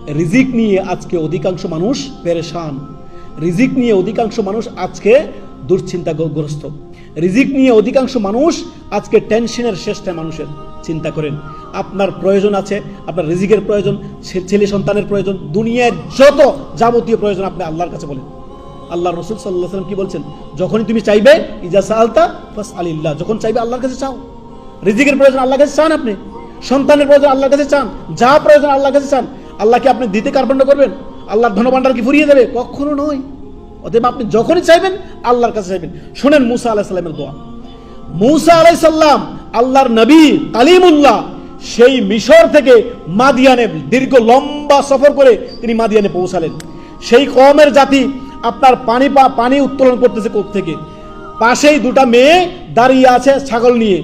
রিজিক নিয়ে আজকে অধিকাংশ মানুষ পেরেশান, রিজিক নিয়ে অধিকাংশ মানুষ আজকে দুশ্চিন্তাগ্রস্ত, রিজিক নিয়ে অধিকাংশ মানুষ আজকে টেনশনের শেষটায় মানুষের। চিন্তা করেন, আপনার প্রয়োজন আছে, আপনার রিজিকের প্রয়োজন, ছেলে সন্তানের প্রয়োজন, দুনিয়ার যত যাবতীয় প্রয়োজন আপনি আল্লাহর কাছে বলেন। আল্লাহ রসুল সাল্লাল্লাহু আলাইহি ওয়াসাল্লাম কি বলছেন? যখনই তুমি চাইবে, ইজা সাআলতা ফাসআলিল্লাহ, যখন চাইবে আল্লাহর কাছে চাও। রিজিকের প্রয়োজন আল্লাহর কাছে চান, আপনি সন্তানের প্রয়োজন আল্লাহর কাছে চান, যা প্রয়োজন আল্লাহর কাছে চান। আল্লাহকে আপনি দিতে কার্পণ্য করবেন? আল্লাহর ধনভাণ্ডার কি ফুরিয়ে যাবে? কখনো নয়। অতএব আপনি যখনই চাইবেন আল্লাহর কাছে চাইবেন। শোনেন মুসা আলাইহিস সালামের দোয়া। মুসা আলাইহিস সালাম আল্লাহর নবী কালিমুল্লাহ, সেই মিশর থেকে মাদিয়ানে দীর্ঘ লম্বা সফর করে তিনি মাদিয়ানে পৌঁছালেন। সেই কওমের জাতি আপনার পানি উত্তোলন করতেছে কূপ থেকে, পাশেই দুটা মেয়ে দাঁড়িয়ে আছে ছাগল নিয়ে।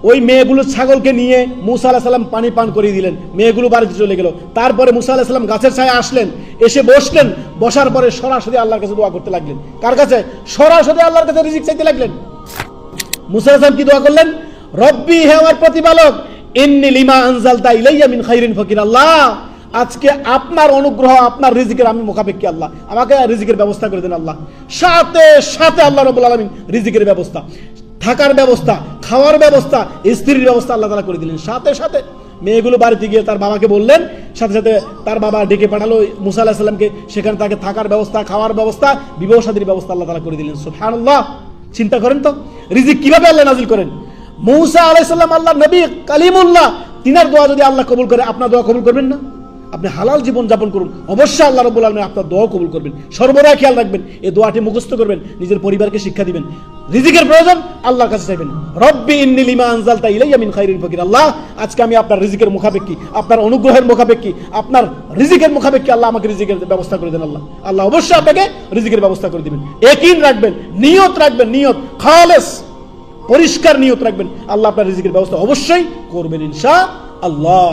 ওই মেয়েগুলো ছাগলকে নিয়ে মুসা আলাইহিস সালাম পানি পান করিয়ে দিলেন, মেয়েগুলো বাড়িতে চলে গেল। তারপরে মুসা আলাইহিস সালাম গাছের ছায়া আসলেন, এসে বসলেন, বসার পরে সরাসরি আল্লাহর কাছে দোয়া করতে লাগলেন। কার কাছে? সরাসরি আল্লাহর কাছে রিজিক চাইতে লাগলেন। মুসা আলাইহিস সালাম কি দোয়া করলেন? রব্বি, হে আমার প্রতিপালক, ইন্নী লিমা আনজালতা ইলাইয়া মিন খাইরিন ফকির। আল্লাহ, আজকে আপনার অনুগ্রহ, আপনার রিজিকের আমি মুখাপেক্ষী। আল্লাহ, আমাকে রিজিকের ব্যবস্থা করে দেন। আল্লাহ, সাথে সাথে আল্লাহ রাব্বুল আলামিন রিজিকের ব্যবস্থা, থাকার ব্যবস্থা, খাওয়ার ব্যবস্থা, স্ত্রীর ব্যবস্থা আল্লাহ তাআলা করে দিলেন। সাথে সাথে মেয়েগুলো বাড়িতে গিয়ে তার বাবাকে বললেন, সাথে সাথে তার বাবা ডেকে পাঠালো মুসা আলাইহিস সালামকে। সেখানে তাকে থাকার ব্যবস্থা, খাওয়ার ব্যবস্থা, বিবাহ শাদীর ব্যবস্থা আল্লাহ তাআলা করে দিলেন। সুবহানাল্লাহ। চিন্তা করেন তো রিজিক কিভাবে আল্লাহ নাজিল করেন। মুসা আলাইহিস সালাম আল্লাহর নবী কালিমুল্লাহ, তিনার দোয়া যদি আল্লাহ কবুল করে, আপনার দোয়া কবুল করবেন না? আপনি হালাল জীবন যাপন করুন, অবশ্যই আল্লাহ রাব্বুল আলামিন আপনার দোয়া কবুল করবেন। সর্বদা খেয়াল রাখবেন, এই দোয়াটি মুখস্থ করবেন, নিজের পরিবারকে শিক্ষা দিবেন। রিজিকের প্রয়োজন আল্লাহর কাছে চাইবেন। রব্বি ইন্নী লিমা আনজালতা ইলাইয়া মিন খাইরিন ফকির। আল্লাহ, আজকে আমি আপনার রিজিকের মুখাপেক্ষী, আপনার অনুগ্রহের মুখাপেক্ষী, আপনার রিজিকের মুখাপেক্ষী। আল্লাহ, আমাকে রিজিকের ব্যবস্থা করে দেন। আল্লাহ আল্লাহ অবশ্যই আপনাকে রিজিকের ব্যবস্থা করে দিবেন। ইয়াকিন রাখবেন, নিয়ত রাখবেন, নিয়ত খালেস, পরিষ্কার নিয়ত রাখবেন। আল্লাহ আপনার রিজিকের ব্যবস্থা অবশ্যই করবেন ইনশাআল্লাহ।